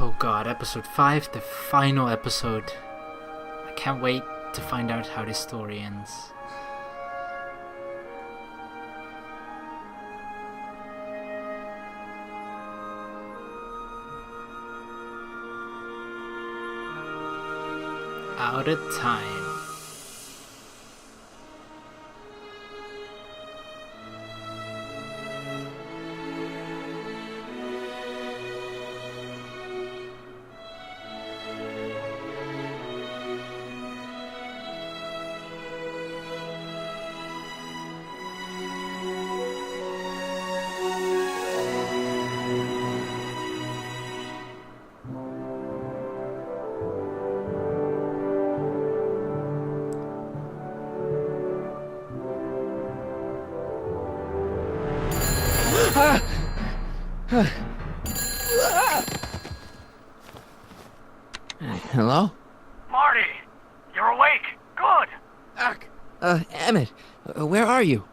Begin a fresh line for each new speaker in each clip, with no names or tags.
Oh god, episode 5, the final episode. I can't wait to find out how this story ends. Out of time.
Hello?
Marty! You're awake! Good!
Emmett, where are you?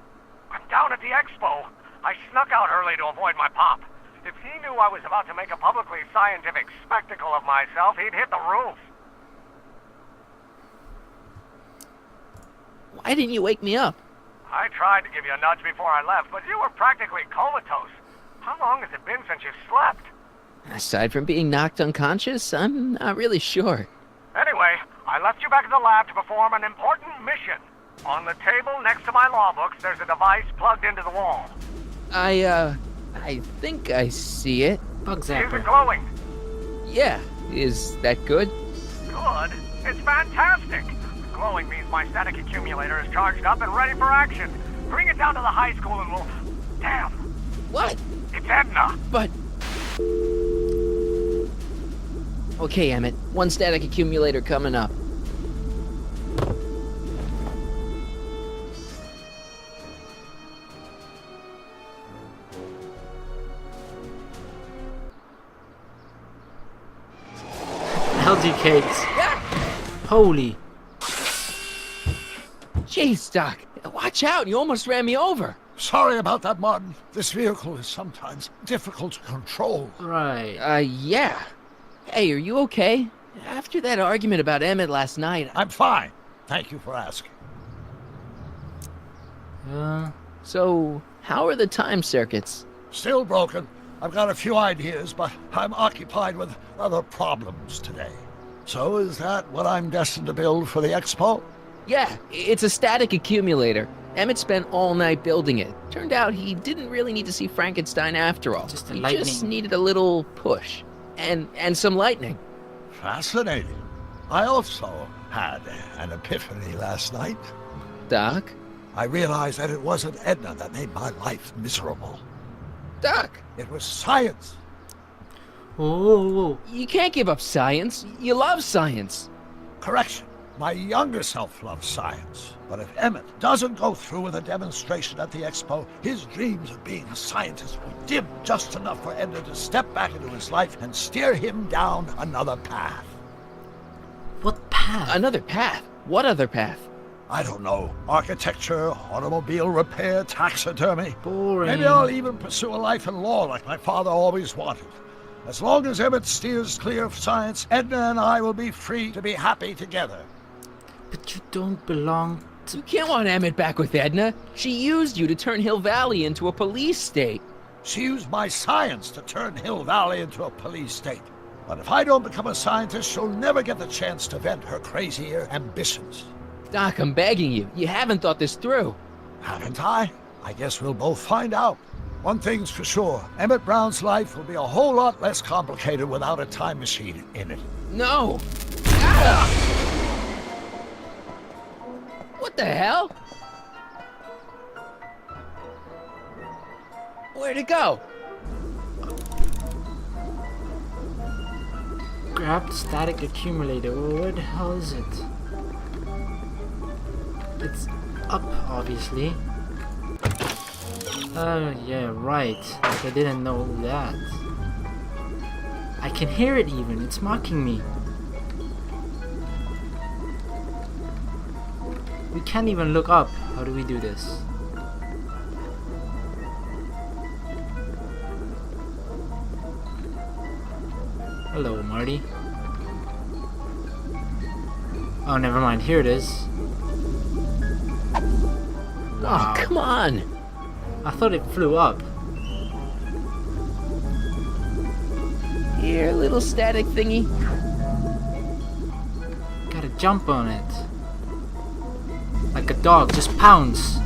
I'm down at the expo. I snuck out early to avoid my pop. If he knew I was about to make a publicly scientific spectacle of myself, he'd hit the roof.
Why didn't you wake me up?
I tried to give you a nudge before I left, but you were practically comatose. How long has it been since you slept?
Aside from being knocked unconscious, I'm not really sure.
Anyway, I left you back at the lab to perform an important mission. On the table next to my law books, there's a device plugged into the wall.
I think I see it.
Bug
Is it
zapper.
glowing?
Yeah, is that good?
Good. It's fantastic. Glowing means my static accumulator is charged up and ready for action. Bring it down to the high school and we'll... Damn,
What?
it's Edna.
But... Okay, Emmett, one static accumulator coming up.
LG cakes. Holy.
Jeez, Doc, watch out, you almost ran me over.
Sorry about that, Martin. This vehicle is sometimes difficult to control.
Right.
Yeah. Hey, are you okay? After that argument about Emmett last night,
I'm fine. Thank you for asking.
So, how are the time circuits?
Still broken. I've got a few ideas, but I'm occupied with other problems today. So is that what I'm destined to build for the expo?
Yeah, it's a static accumulator. Emmett spent all night building it. Turned out he didn't really need to see Frankenstein after all.
Just the
he
lightning.
just needed a little push. And some lightning.
Fascinating. I also had an epiphany last night.
Doc?
I realized that it wasn't Edna that made my life miserable.
Doc!
It was science.
Oh.
You can't give up science. You love science.
Correction. My younger self loves science. But if Emmett doesn't go through with a demonstration at the expo, his dreams of being a scientist will dim just enough for Edna to step back into his life and steer him down another path.
What path?
Another path? What other path?
I don't know. Architecture, automobile repair, taxidermy.
Boring.
Maybe I'll even pursue a life in law like my father always wanted. As long as Emmett steers clear of science, Edna and I will be free to be happy together.
But you don't belong to...
You can't want Emmett back with Edna. She used you to turn Hill Valley into a police state.
She used my science to turn Hill Valley into a police state. But if I don't become a scientist, she'll never get the chance to vent her crazier ambitions.
Doc, I'm begging you. You haven't thought this through.
Haven't I? I guess we'll both find out. One thing's for sure, Emmett Brown's life will be a whole lot less complicated without a time machine in it.
No. Ah! What the hell? Where'd it go?
Grab the static accumulator. Well, where the hell is it? It's up, obviously. Oh, yeah, right. Like I didn't know that. I can hear it even. It's mocking me. We can't even look up. How do we do this? Hello, Marty. Oh, never mind. Here it is. Wow.
Oh, come on!
I thought it flew up.
Here, little static thingy.
Gotta jump on it. Like a dog, just pounce.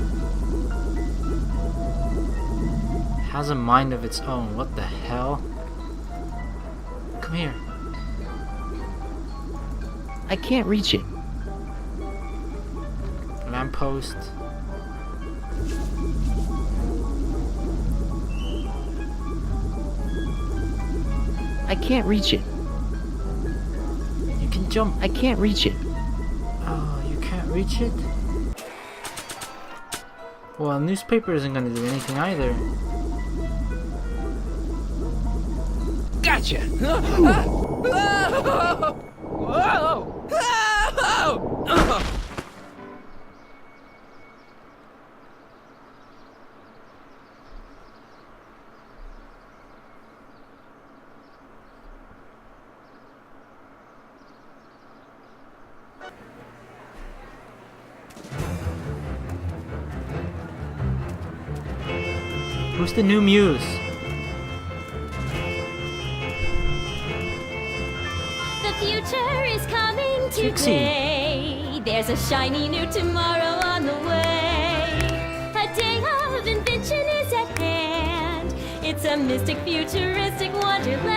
Has a mind of its own. What the hell? Come here.
I can't reach it.
Lamppost.
I can't reach it.
You can jump.
I can't reach it.
Oh, you can't reach it? Well, a newspaper isn't gonna do anything either.
Gotcha!
Who's the new muse?
The future is coming
Trixie.
today. There's a shiny new tomorrow on the way. A day of invention is at hand. It's a mystic, futuristic wonderland.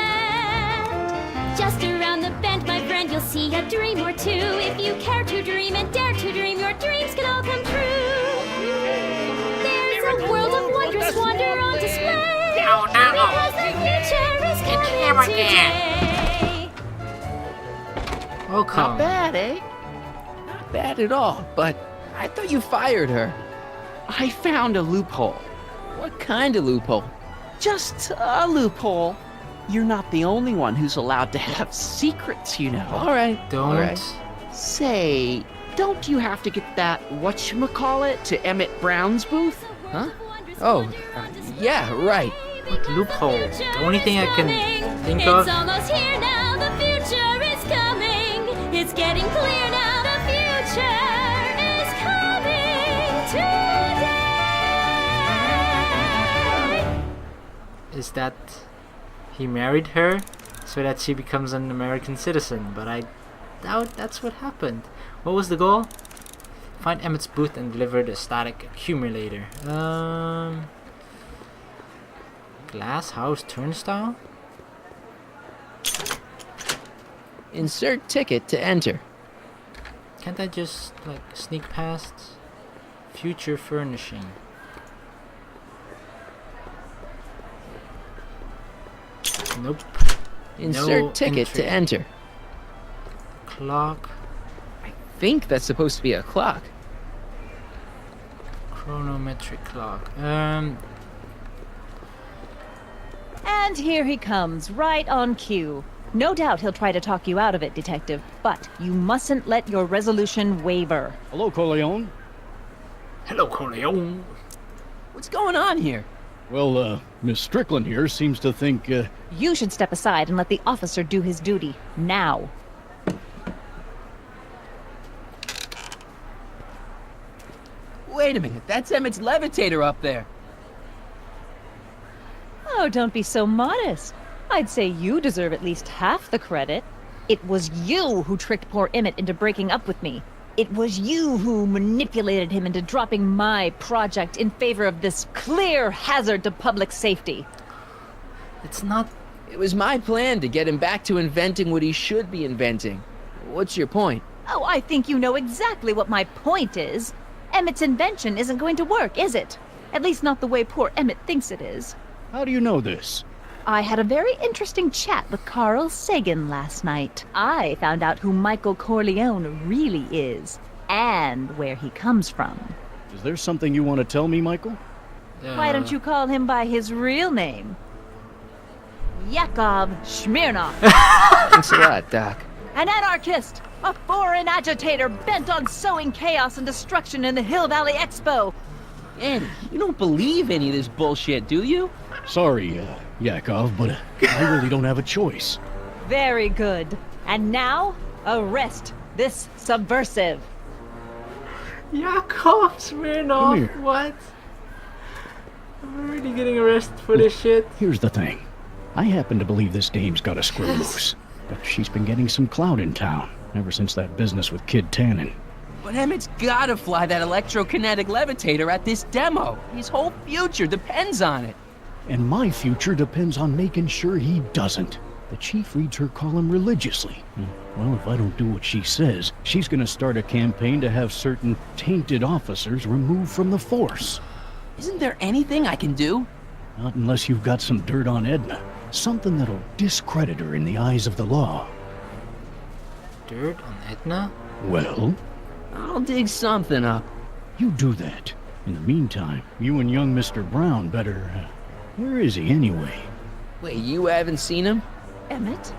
Just around the bend, my friend, you'll see a dream or two. If you care to dream and dare to dream, your dreams can all come true. There's a world of wondrous wonder on display. Because the future is coming today.
Welcome.
Not bad, eh? Not bad at all, but I thought you fired her. I found a loophole. What kind of loophole?
Just a loophole. You're not the only one who's allowed to have secrets, you know.
All right.
Don't.
All right.
Say, don't you have to get that whatchamacallit to Emmett Brown's booth?
Huh? Oh, yeah, right.
What loophole? The only thing I can think
It's
of.
almost here now, the future is coming. It's getting clear now, the future is coming today.
Is that he married her so that she becomes an American citizen, but I doubt that's what happened. What was the goal? Find Emmett's booth and deliver the static accumulator. Glass house turnstile?
Insert ticket to enter.
Can't I just like sneak past? Future furnishing. Nope.
Insert
No
ticket
entry.
to enter.
Clock.
I think that's supposed to be a clock.
Chronometric clock.
And here he comes, right on cue. No doubt he'll try to talk you out of it, Detective, but you mustn't let your resolution waver.
Hello, Corleone.
Hello, Corleone.
What's going on here?
Well, Miss Strickland here seems to think,
You should step aside and let the officer do his duty, now.
Wait a minute, that's Emmett's levitator up there.
Oh, don't be so modest. I'd say you deserve at least half the credit. It was you who tricked poor Emmett into breaking up with me. It was you who manipulated him into dropping my project in favor of this clear hazard to public safety.
It's not.
It was my plan to get him back to inventing what he should be inventing. What's your point?
Oh, I think you know exactly what my point is. Emmett's invention isn't going to work, is it? At least not the way poor Emmett thinks it is.
how do you know this?
I had a very interesting chat with Carl Sagan last night. I found out who Michael Corleone really is, and where he comes from.
Is there something you want to tell me, Michael?
Why don't you call him by his real name? Yakov Smirnov.
Thanks a lot, Doc.
An anarchist! A foreign agitator bent on sowing chaos and destruction in the Hill Valley Expo!
Andy, you don't believe any of this bullshit, do you?
Sorry, Yakov, but I really don't have a choice.
Very good. And now, arrest this subversive.
Yakov Smirnoff,
here.
what? I'm already getting arrested for this shit.
Here's the thing. I happen to believe this dame's got a screw loose. But she's been getting some clout in town, ever since that business with Kid Tannen.
But Emmett's gotta fly that electrokinetic levitator at this demo. His whole future depends on it.
And my future depends on making sure he doesn't. The chief reads her column religiously. Well, if I don't do what she says, she's gonna start a campaign to have certain tainted officers removed from the force.
Isn't there anything I can do?
Not unless you've got some dirt on Edna. Something that'll discredit her in the eyes of the law.
Dirt on Edna?
Well,
I'll dig something up.
you do that. In the meantime, you and young Mr. Brown better... where is he anyway?
Wait, you haven't seen him?
Emmett?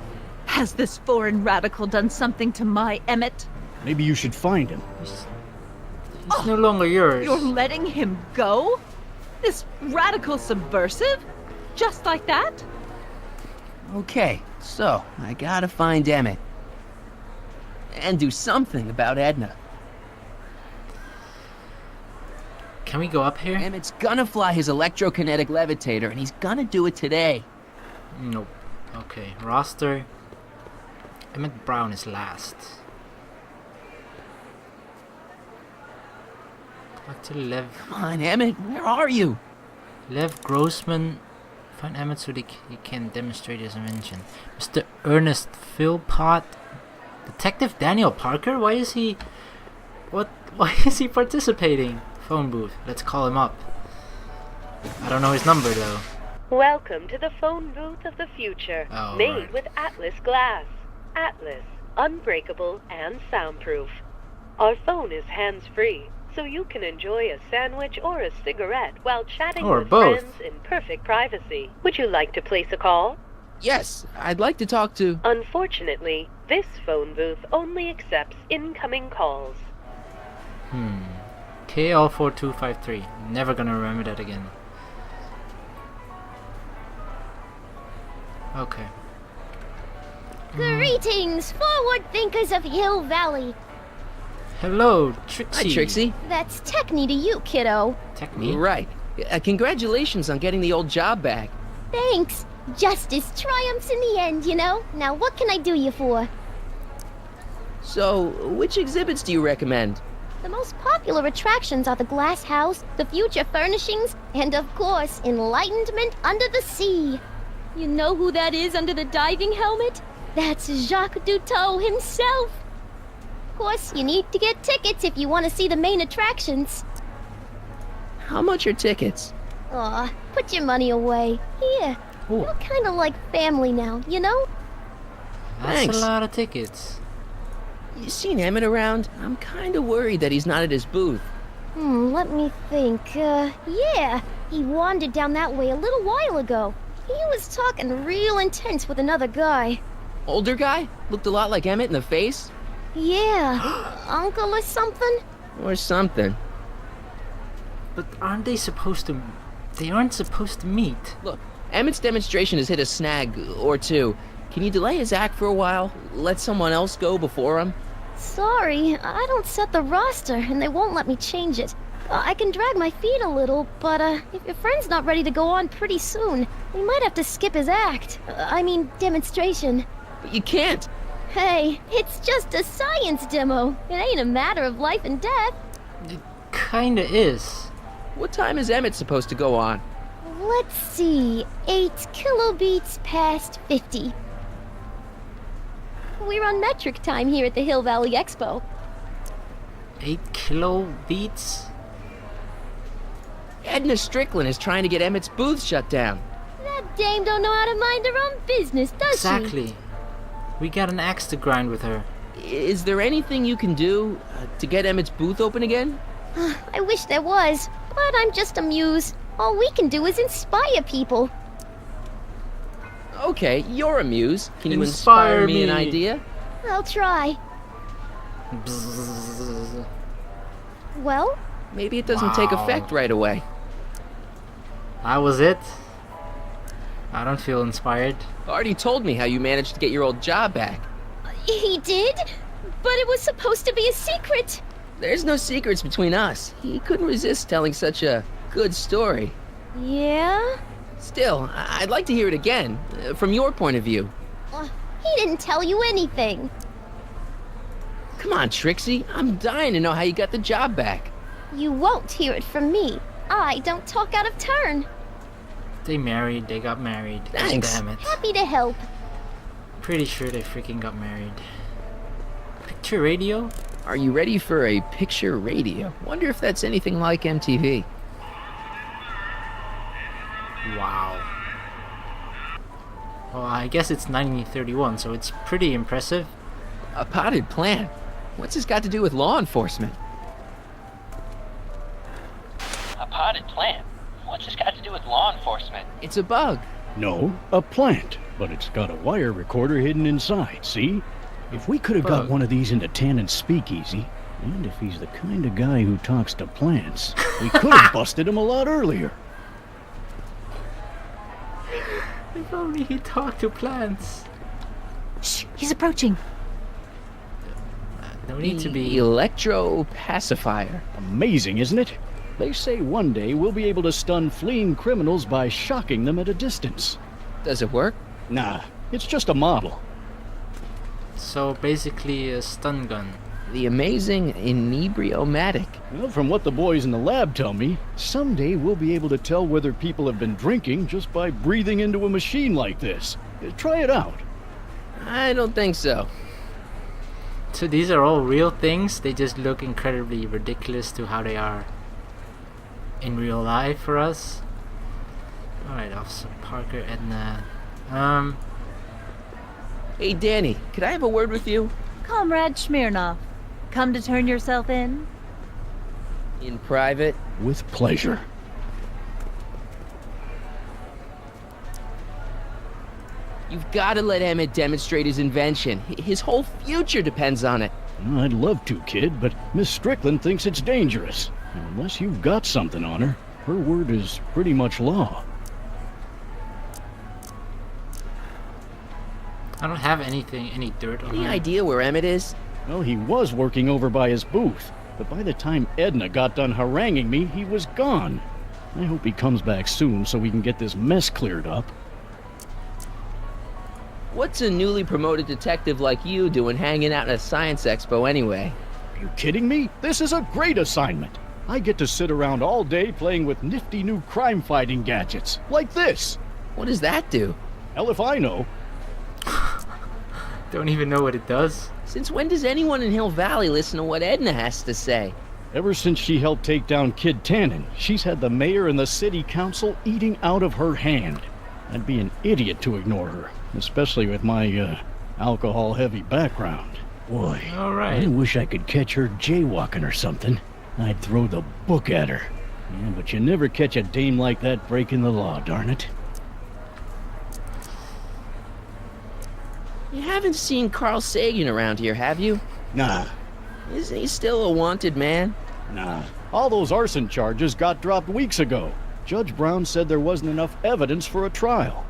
Has this foreign radical done something to my Emmett?
Maybe you should find him.
He's no longer yours.
You're letting him go? This radical subversive? Just like that?
Okay, so I gotta find Emmett. And do something about Edna.
Can we go up here?
Emmett's gonna fly his electrokinetic levitator, and he's gonna do it today.
Nope. Okay, roster. Emmett Brown is last. Talk to Lev.
Come on, Emmett, where are you?
Lev Grossman. Find Emmett so he can demonstrate his invention. Mr. Ernest Philpott. Detective Daniel Parker? Why is he... Why is he participating? Phone booth. Let's call him up. I don't know his number though.
Welcome to the phone booth of the future,
Oh,
made
right.
with Atlas glass. Atlas, unbreakable and soundproof. Our phone is hands-free, so you can enjoy a sandwich or a cigarette while chatting
Or
with
both.
friends in perfect privacy. Would you like to place a call?
Yes, I'd like to talk to...
Unfortunately, this phone booth only accepts incoming calls.
KL4253. Never gonna remember that again. Okay.
Greetings, forward thinkers of Hill Valley.
Hello, Trixie.
Hi, Trixie.
That's Techni to you, kiddo.
Technique.
Right. Congratulations on getting the old job back.
Thanks. Justice triumphs in the end, you know? Now what can I do you for?
So, which exhibits do you recommend?
The most popular attractions are the Glass House, the Future Furnishings, and of course, Enlightenment Under the Sea. You know who that is under the diving helmet? That's Jacques Duteau himself. Of course, you need to get tickets if you want to see the main attractions.
How much are tickets?
Aw, put your money away. Here,
Ooh,
we're kind of like family now, you know?
that's
Thanks.
a lot of tickets.
You seen Emmett around? I'm kinda worried that he's not at his booth.
Let me think. Yeah, he wandered down that way a little while ago. He was talking real intense with another guy.
Older guy? Looked a lot like Emmett in the face?
Yeah, uncle or something?
Or something.
But aren't they supposed to... They aren't supposed to meet.
Look, Emmett's demonstration has hit a snag or two. Can you delay his act for a while? Let someone else go before him?
Sorry, I don't set the roster, and they won't let me change it. I can drag my feet a little, but if your friend's not ready to go on pretty soon, we might have to skip his act. I mean, demonstration.
But you can't.
Hey, it's just a science demo. It ain't a matter of life and death.
It kinda is.
What time is Emmett supposed to go on?
Let's see, 8 kilobeats past 50. We're on metric time here at the Hill Valley Expo.
8 kilobeats?
Edna Strickland is trying to get Emmett's booth shut down.
That dame don't know how to mind her own business, does she?
Exactly. We got an axe to grind with her.
Is there anything you can do to get Emmett's booth open again?
I wish there was, but I'm just a muse. All we can do is inspire people.
Okay, you're a muse. Can you
Inspire
inspire me an
me.
idea?
I'll try.
Bzzz.
Well,
Maybe it doesn't take
Wow.
effect right away.
That was it? I don't feel inspired.
Already told me how you managed to get your old job back.
He did? But it was supposed to be a secret.
There's no secrets between us. He couldn't resist telling such a good story.
Yeah?
Still, I'd like to hear it again, from your point of view.
He didn't tell you anything.
Come on, Trixie. I'm dying to know how you got the job back.
You won't hear it from me. I don't talk out of turn.
They got married.
Thanks.
Damn it.
Happy to help.
Pretty sure they freaking got married. Picture radio?
Are you ready for a picture radio? Wonder if that's anything like MTV.
Wow. Well, I guess it's 1931, so it's pretty impressive.
A potted plant? What's this got to do with law enforcement? A potted plant? What's this got to do with law enforcement? It's a bug.
No, a plant, but it's got a wire recorder hidden inside, see? If we could have got one of these into Tannen's speakeasy, and if he's the kind of guy who talks to plants, we could have busted him a lot earlier.
If only he talked to plants.
Shh, he's approaching.
No need to be...
Electro pacifier.
Amazing, isn't it? They say one day we'll be able to stun fleeing criminals by shocking them at a distance.
Does it work?
Nah, it's just a model.
So basically a stun gun.
The amazing inebriomatic.
Well, from what the boys in the lab tell me, someday we'll be able to tell whether people have been drinking just by breathing into a machine like this. Try it out.
I don't think so.
So these are all real things, they just look incredibly ridiculous to how they are in real life for us. Alright, Officer Parker, Edna.
Hey, Danny, could I have a word with you?
Comrade Smirnov, come to turn yourself in?
In private?
With pleasure.
You've got to let Emmett demonstrate his invention. His whole future depends on it.
I'd love to, kid, but Miss Strickland thinks it's dangerous. Unless you've got something on her, her word is pretty much law.
I don't have any dirt on
Any
him.
idea where Emmett is?
Well, he was working over by his booth, but by the time Edna got done haranguing me, he was gone. I hope he comes back soon so we can get this mess cleared up.
What's a newly promoted detective like you doing hanging out at a science expo anyway?
Are you kidding me? This is a great assignment. I get to sit around all day playing with nifty new crime-fighting gadgets, like this.
What does that do?
Hell if I know.
Don't even know what it does.
Since when does anyone in Hill Valley listen to what Edna has to say?
Ever since she helped take down Kid Tannen, she's had the mayor and the city council eating out of her hand. I'd be an idiot to ignore her, especially with my, alcohol-heavy background. Boy,
Alright.
I wish I could catch her jaywalking or something. I'd throw the book at her. Yeah, but you never catch a dame like that breaking the law, darn it.
You haven't seen Carl Sagan around here, have you?
Nah,
Isn't he still a wanted man?
nah. All those arson charges got dropped weeks ago. Judge Brown said there wasn't enough evidence for a trial.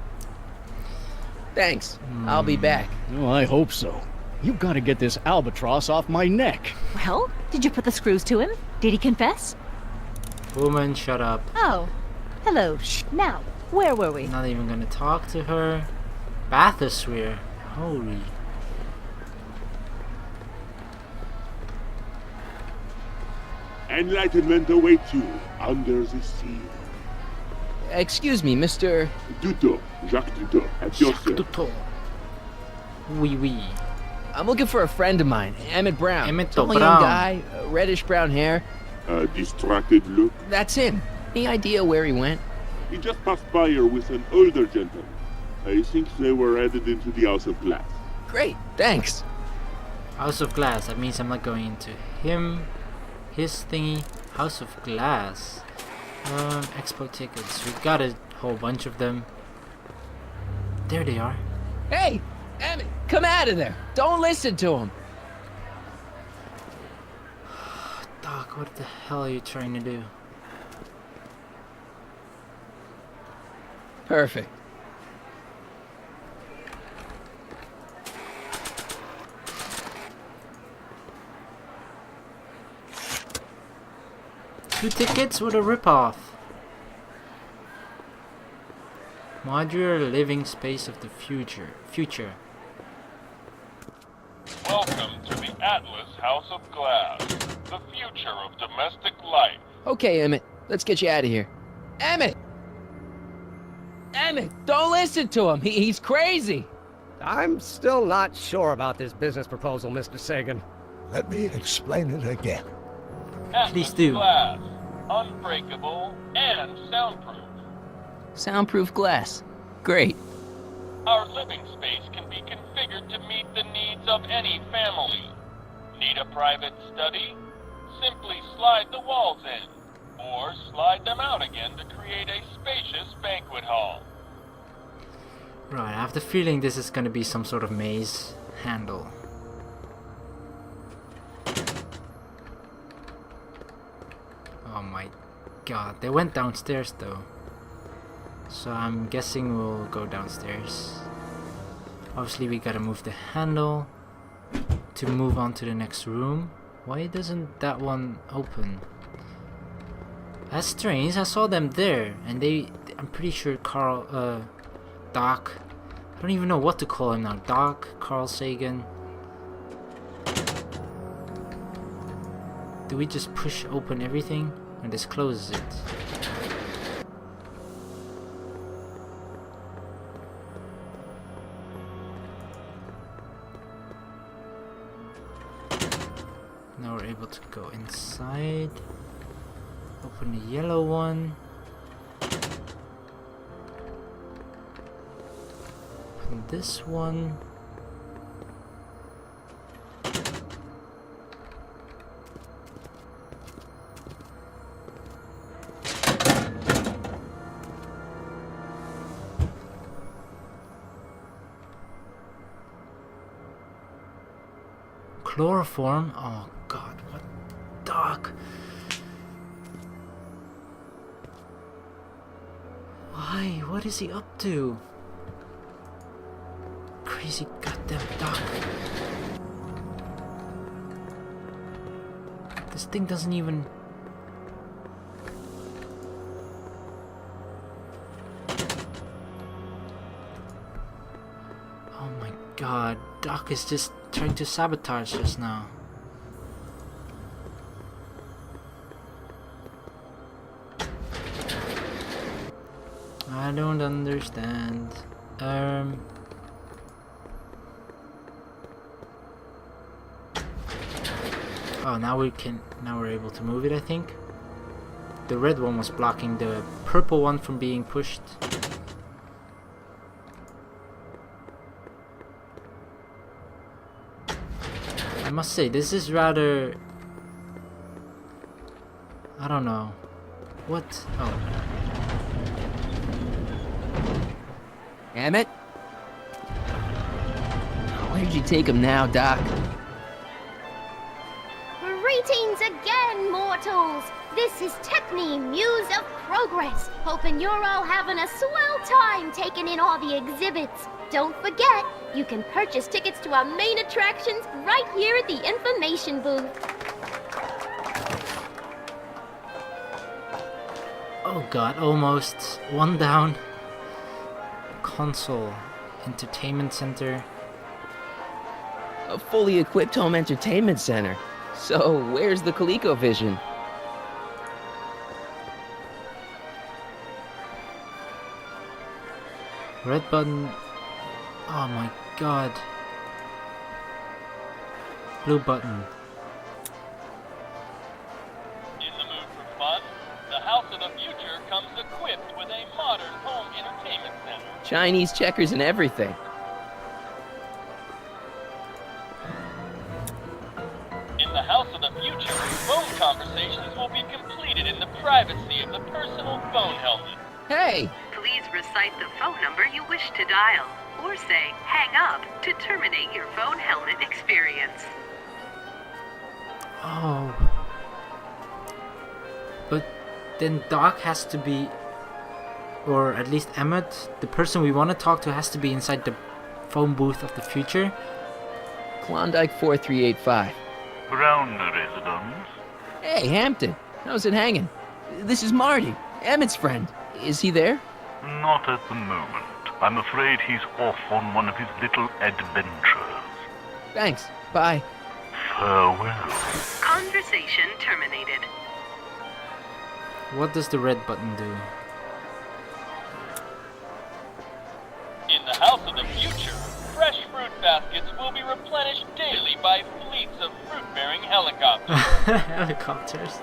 Thanks. I'll be back.
Oh, I hope so. You've got to get this albatross off my neck.
Well, did you put the screws to him? Did he confess?
Woman, shut up.
Oh, hello. Now, where were we?
Not even gonna talk to her. Bathysphere. Holy.
Enlightenment awaits you under the sea.
Excuse me, Mr.
Duto, Jacques Duto, at your service.
Tuto. Oui, oui.
I'm looking for a friend of mine, Emmett Brown.
Emmett
Tall
Brown.
young guy, reddish-brown hair.
A distracted look.
That's him. Any idea where he went?
He just passed by here with an older gentleman. I think they were headed into the House of Glass.
Great, thanks.
House of Glass. That means I'm not going into him. His thingy. House of Glass. Expo tickets. We got a whole bunch of them. There they are.
Hey, Emmett, come out of there. Don't listen to him.
Doc, what the hell are you trying to do?
Perfect.
2 tickets? What a ripoff. Modular living space of the future.
Welcome to the Atlas House of Glass, the future of domestic life.
Okay, Emmett, let's get you out of here. Emmett! Emmett, don't listen to him. He's crazy.
I'm still not sure about this business proposal, Mr. Sagan.
Let me explain it again.
Atlas
Please do.
Glass, unbreakable and soundproof.
Soundproof glass. Great.
Our living space can be configured to meet the needs of any family. Need a private study? Simply slide the walls in, or slide them out again to create a spacious banquet hall.
Right, I have the feeling this is gonna be some sort of maze handle. Oh my god, they went downstairs though. So I'm guessing we'll go downstairs. Obviously we gotta move the handle to move on to the next room. Why doesn't that one open? That's strange, I saw them there and I'm pretty sure Doc, I don't even know what to call him now. Doc, Carl Sagan. Do we just push open everything and this closes it? Now we're able to go inside. Open the yellow one. Open this one. Chloroform? Oh god, what? Doc. Why? What is he up to? Crazy goddamn Doc. This thing doesn't even... Oh my god, Doc is just trying to sabotage us now. I don't understand. Oh, now we're able to move it, I think. The red one was blocking the purple one from being pushed. I must say, this is rather... I don't know. What? Oh.
Emmett? Where'd you take him now, Doc?
Greetings again, mortals! This is Techne, Muse of Progress. Hoping you're all having a swell time taking in all the exhibits. Don't forget, you can purchase tickets to our main attractions right here at the information booth.
Oh god, almost. One down. Console. Entertainment center.
A fully equipped home entertainment center. So, where's the ColecoVision?
Red button. Oh my god. Blue button.
In the mood for fun? The House of the Future comes equipped with a modern home entertainment center.
Chinese checkers and everything.
In the House of the Future, phone conversations will be completed in the privacy of the personal phone helmet.
Hey!
Please recite the phone number you wish to dial, or say hang up to terminate your phone helmet experience.
Oh. But then Doc has to be, or at least Emmett, the person we want to talk to, has to be inside the phone booth of the future.
Klondike 4385.
Ground residence.
Hey, Hampton. How's it hanging? This is Marty, Emmett's friend. Is he there?
Not at the moment. I'm afraid he's off on one of his little adventures.
Thanks. Bye.
Farewell.
Conversation terminated.
What does the red button do?
In the House of the Future, fresh fruit baskets will be replenished daily by fleets of fruit-bearing helicopters.
Helicopters.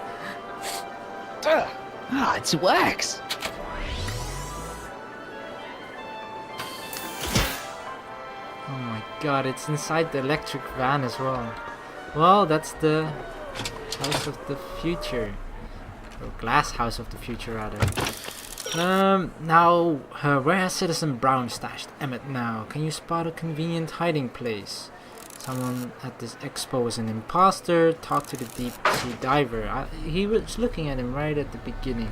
It's wax.
Oh my god, it's inside the electric van as well. Well, that's the House of the Future. Or Glass House of the Future, rather. Now, where has Citizen Brown stashed Emmett now? Can you spot a convenient hiding place? Someone at this expo is an imposter. Talk to the deep sea diver. He was looking at him right at the beginning.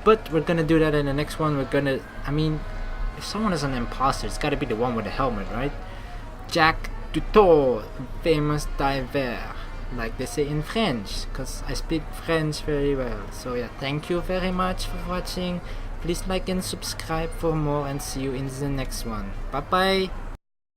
But we're gonna do that in the next one. If someone is an imposter, it's gotta be the one with the helmet, right? Jacques Dutour, famous diver, like they say in French, because I speak French very well. So yeah, thank you very much for watching. Please like and subscribe for more, and see you in the next one. Bye bye.